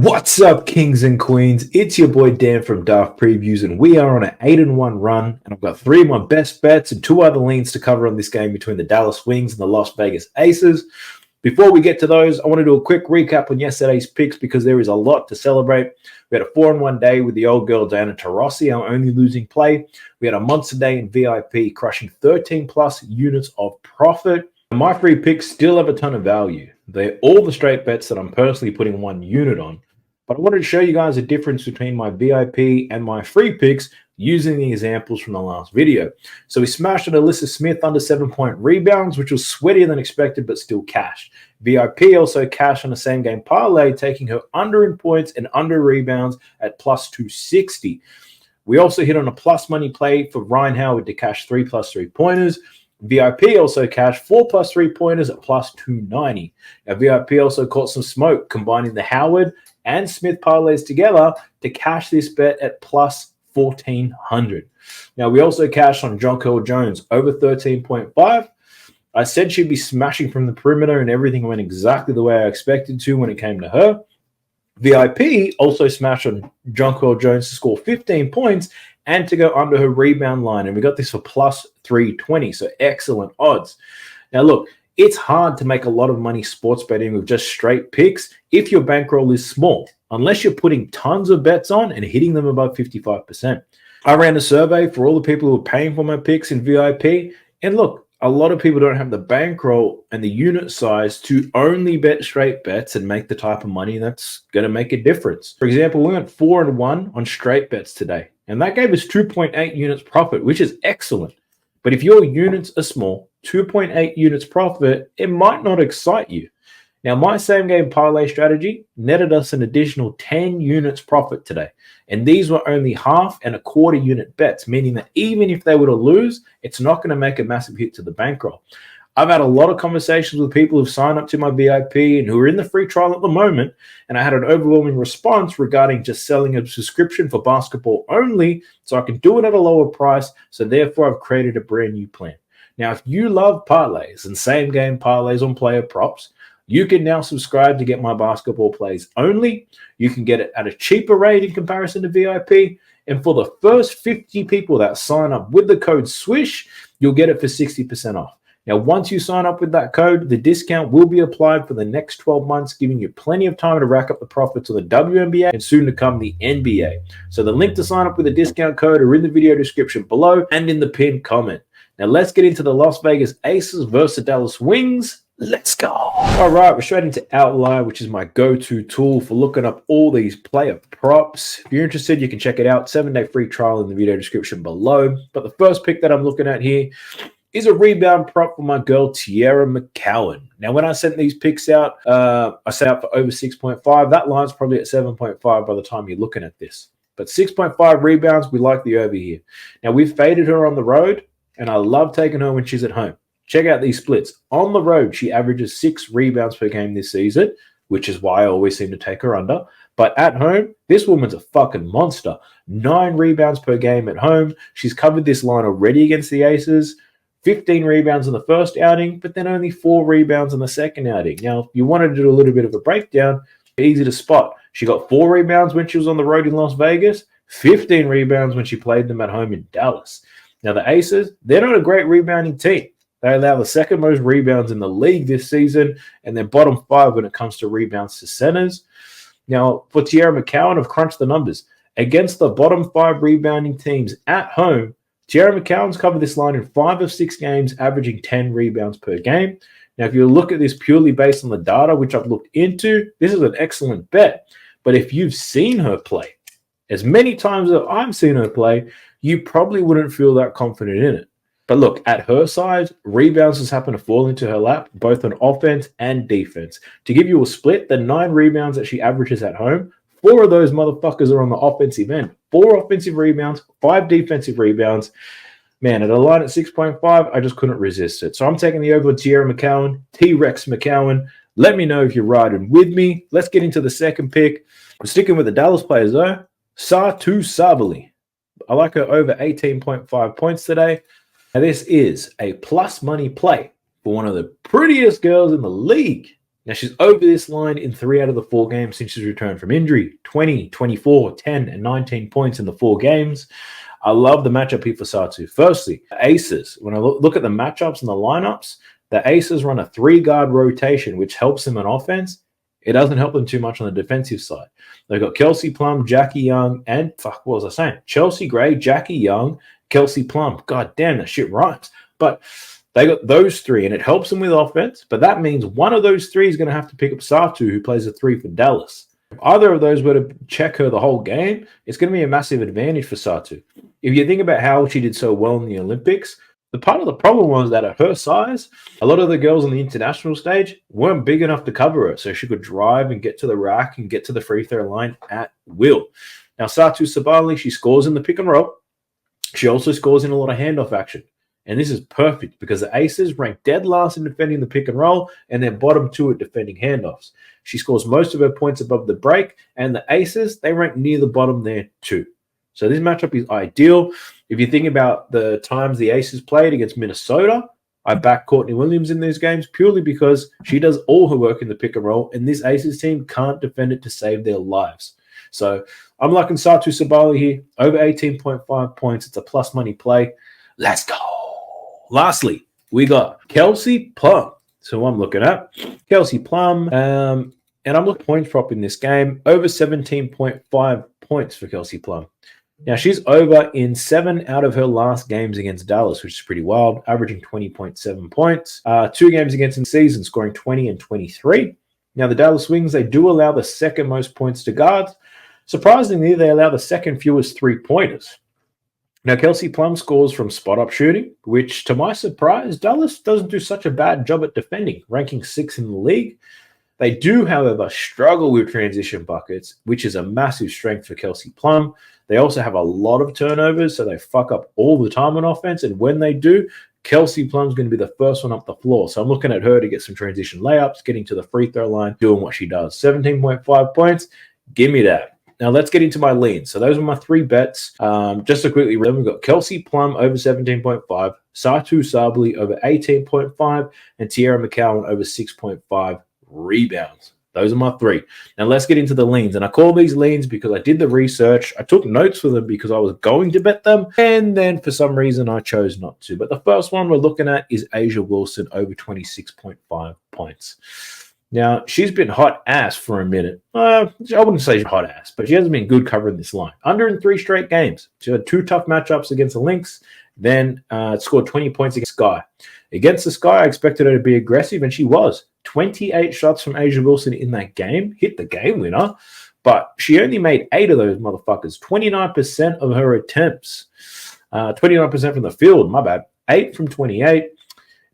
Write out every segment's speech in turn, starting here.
What's up, kings and queens? It's your boy Dan from Daft Previews, and we are on an 8-1 run. And I've got three of my best bets and two other leans to cover on this game between the Dallas Wings and the Las Vegas Aces. Before we get to those, I want to do a quick recap on yesterday's picks because there is a lot to celebrate. We had a 4-1 day with the old girl Diana Taurasi, our only losing play. We had a monster day in VIP, crushing 13 plus units of profit. My free picks still have a ton of value. They're all the straight bets that I'm personally putting 1 unit on. But I wanted to show you guys a difference between my VIP and my free picks using the examples from the last video. So we smashed at Alyssa Smith under 7-point rebounds, which was sweatier than expected, but still cashed. VIP also cashed on the same game parlay, taking her under in points and under rebounds at plus 260. We also hit on a plus money play for Ryan Howard to cash 3 plus 3-pointers. VIP also cashed 4 plus 3-pointers at plus 290. Now, VIP also caught some smoke, combining the Howard and Smith parlays together to cash this bet at plus 1,400. Now, we also cashed on Jonquel Jones over 13.5. I said she'd be smashing from the perimeter, and everything went exactly the way I expected to when it came to her. VIP also smashed on Jonquel Jones to score 15 points and to go under her rebound line, and we got this for plus 320, so excellent odds. Now, look, it's hard to make a lot of money sports betting with just straight picks if your bankroll is small, unless you're putting tons of bets on and hitting them above 55%. I ran a survey for all the people who are paying for my picks in VIP, and look, a lot of people don't have the bankroll and the unit size to only bet straight bets and make the type of money that's going to make a difference. For example, we went 4-1 on straight bets today, and that gave us 2.8 units profit, which is excellent. But if your units are small, 2.8 units profit, it might not excite you. Now, my same game parlay strategy netted us an additional 10 units profit today. And these were only half and a quarter unit bets, meaning that even if they were to lose, it's not going to make a massive hit to the bankroll. I've had a lot of conversations with people who've signed up to my VIP and who are in the free trial at the moment, and I had an overwhelming response regarding just selling a subscription for basketball only so I can do it at a lower price, so therefore I've created a brand new plan. Now, if you love parlays and same game parlays on player props, you can now subscribe to get my basketball plays only. You can get it at a cheaper rate in comparison to VIP, and for the first 50 people that sign up with the code SWISH, you'll get it for 60% off. Now, once you sign up with that code, the discount will be applied for the next 12 months, giving you plenty of time to rack up the profits of the WNBA and soon to come the NBA. So the link to sign up with the discount code are in the video description below and in the pinned comment. Now, let's get into the Las Vegas Aces versus the Dallas Wings. Let's go. All right, we're straight into Outlier, which is my go-to tool for looking up all these player props. If you're interested, you can check it out. 7-day free trial in the video description below. But the first pick that I'm looking at here is a rebound prop for my girl, Tierra McCowan. Now, when I sent these picks out, I set out for over 6.5. That line's probably at 7.5 by the time you're looking at this. But 6.5 rebounds, we like the over here. Now, we've faded her on the road, and I love taking her when she's at home. Check out these splits. On the road, she averages 6 rebounds per game this season, which is why I always seem to take her under. But at home, this woman's a fucking monster. 9 rebounds per game at home. She's covered this line already against the Aces. 15 rebounds in the first outing, but then only 4 rebounds in the second outing. Now, if you wanted to do a little bit of a breakdown, easy to spot. She got 4 rebounds when she was on the road in Las Vegas, 15 rebounds when she played them at home in Dallas. Now, the Aces, they're not a great rebounding team. They allow the second most rebounds in the league this season, and they're bottom 5 when it comes to rebounds to centers. Now, for Tierra McCowan, I've crunched the numbers. Against the bottom 5 rebounding teams at home, Tierra McCowan's covered this line in 5 of 6 games, averaging 10 rebounds per game. Now, if you look at this purely based on the data, which I've looked into, this is an excellent bet. But if you've seen her play, as many times as I've seen her play, you probably wouldn't feel that confident in it. But look, at her side, rebounds just happen to fall into her lap, both on offense and defense. To give you a split, the 9 rebounds that she averages at home, 4 of those motherfuckers are on the offensive end. 4 offensive rebounds, 5 defensive rebounds. Man, at a line at 6.5, I just couldn't resist it. So I'm taking the over with Tierra McCowan, T-Rex McCowan. Let me know if you're riding with me. Let's get into the second pick. I'm sticking with the Dallas players, though. Satu Sabali. I like her over 18.5 points today. Now, this is a plus money play for one of the prettiest girls in the league. Now, she's over this line in 3 out of the 4 games since she's returned from injury. 20, 24, 10, and 19 points in the 4 games. I love the matchup here for Satu. Firstly, Aces. When I look at the matchups and the lineups, the Aces run a 3-guard rotation, which helps them on offense. It doesn't help them too much on the defensive side. They've got Kelsey Plum, Jackie Young, and what was I saying? Chelsea Gray, Jackie Young, Kelsey Plum. God damn, that shit rhymes. But they got those 3, and it helps them with offense. But that means one of those 3 is going to have to pick up Satu, who plays a 3 for Dallas. If either of those were to check her the whole game, it's going to be a massive advantage for Satu. If you think about how she did so well in the Olympics, the part of the problem was that at her size, a lot of the girls on the international stage weren't big enough to cover her, so she could drive and get to the rack and get to the free throw line at will. Now, Satu Sabali, she scores in the pick and roll. She also scores in a lot of handoff action. And this is perfect because the Aces rank dead last in defending the pick and roll and then bottom 2 at defending handoffs. She scores most of her points above the break, and the Aces, they rank near the bottom there too. So this matchup is ideal. If you think about the times the Aces played against Minnesota, I back Courtney Williams in these games purely because she does all her work in the pick and roll, and this Aces team can't defend it to save their lives. So I'm liking Satu Sabali here, over 18.5 points. It's a plus money play. Let's go. Lastly, we got Kelsey Plum. So I'm looking at Kelsey Plum, and I'm looking at points prop in this game, over 17.5 points for Kelsey Plum. Now, she's over in 7 out of her last games against Dallas, which is pretty wild, averaging 20.7 points. 2 games against the season, scoring 20 and 23. Now, the Dallas Wings, they do allow the second most points to guards. Surprisingly, they allow the second fewest 3-pointers. Now, Kelsey Plum scores from spot-up shooting, which, to my surprise, Dallas doesn't do such a bad job at defending, ranking 6th in the league. They do, however, struggle with transition buckets, which is a massive strength for Kelsey Plum. They also have a lot of turnovers, so they fuck up all the time on offense. And when they do, Kelsey Plum's going to be the first one up the floor. So I'm looking at her to get some transition layups, getting to the free throw line, doing what she does. 17.5 points. Give me that. Now let's get into my leans. So those are my 3 bets. Just to quickly run, we've got Kelsey Plum over 17.5, Satu Sabali over 18.5, and Tierra McCowan over 6.5 rebounds. Those are my 3. Now let's get into the leans. And I call these leans because I did the research. I took notes for them because I was going to bet them. And then for some reason, I chose not to. But the first one we're looking at is A'ja Wilson over 26.5 points. Now, she's been hot ass for a minute. I wouldn't say hot ass, but she hasn't been good covering this line. Under in 3 straight games. She had 2 tough matchups against the Lynx, then scored 20 points against Sky. Against the Sky, I expected her to be aggressive, and she was. 28 shots from A'ja Wilson in that game, hit the game winner, but she only made 8 of those motherfuckers. 29% of her attempts. 29% from the field, my bad. 8 from 28.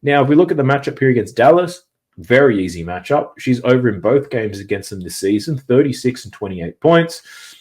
Now, if we look at the matchup here against Dallas, very easy matchup. She's over in both games against them this season, 36 and 28 points.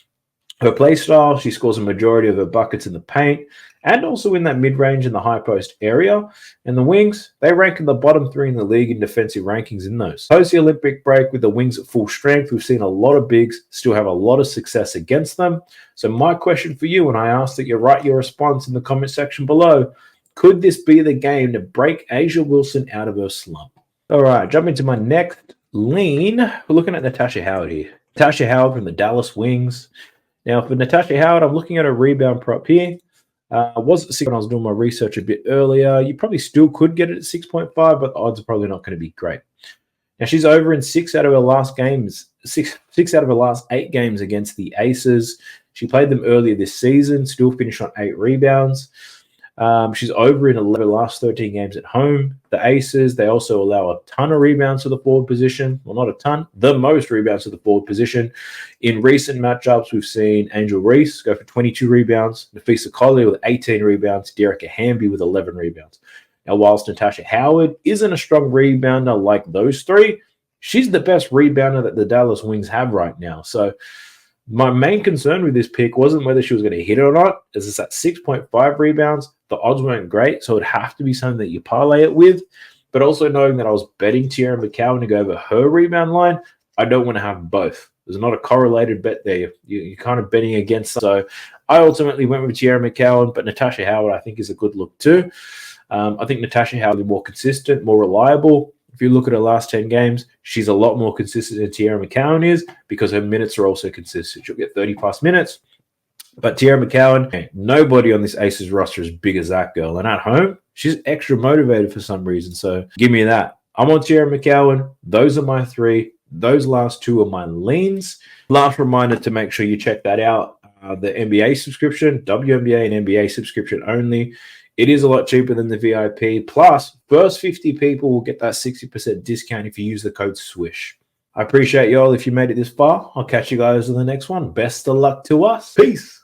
Her play style, she scores a majority of her buckets in the paint and also in that mid-range and the high post area. And the Wings, they rank in the bottom 3 in the league in defensive rankings in those. Post the Olympic break with the Wings at full strength, we've seen a lot of bigs still have a lot of success against them. So my question for you, and I ask that you write your response in the comment section below, could this be the game to break A'ja Wilson out of her slump? All right, jumping to my next lean. We're looking at Natasha Howard here. Natasha Howard from the Dallas Wings. Now, for Natasha Howard, I'm looking at a rebound prop here. Was at 6 when I was doing my research a bit earlier. You probably still could get it at 6.5, but the odds are probably not going to be great. Now, she's over in 6 out of her last games, six out of her last 8 games against the Aces. She played them earlier this season, still finished on 8 rebounds. She's over in 11 of the last 13 games at home. The Aces, they also allow a ton of rebounds to the forward position. Well, not a ton, the most rebounds to the forward position. In recent matchups, we've seen Angel Reese go for 22 rebounds, Nafisa Collier with 18 rebounds, Derek Hamby with 11 rebounds. Now, whilst Natasha Howard isn't a strong rebounder like those 3, she's the best rebounder that the Dallas Wings have right now. So my main concern with this pick wasn't whether she was going to hit it or not. As it's at 6.5 rebounds, the odds weren't great, so it'd have to be something that you parlay it with. But also knowing that I was betting Tierra McCowan to go over her rebound line, I don't want to have both. There's not a correlated bet there. You're kind of betting against. So I ultimately went with Tierra McCowan, but Natasha Howard I think is a good look too. I think Natasha Howard is more consistent, more reliable. If you look at her last 10 games, she's a lot more consistent than Tierra McCowan is because her minutes are also consistent. She'll get 30 plus minutes. But Tierra McCowan, nobody on this Aces roster is as big as that girl. And at home, she's extra motivated for some reason. So give me that. I'm on Tierra McCowan. Those are my 3. Those last 2 are my leans. Last reminder to make sure you check that out. The NBA subscription, WNBA and NBA subscription only. It is a lot cheaper than the VIP. Plus, first 50 people will get that 60% discount if you use the code SWISH. I appreciate y'all if you made it this far. I'll catch you guys in the next one. Best of luck to us. Peace.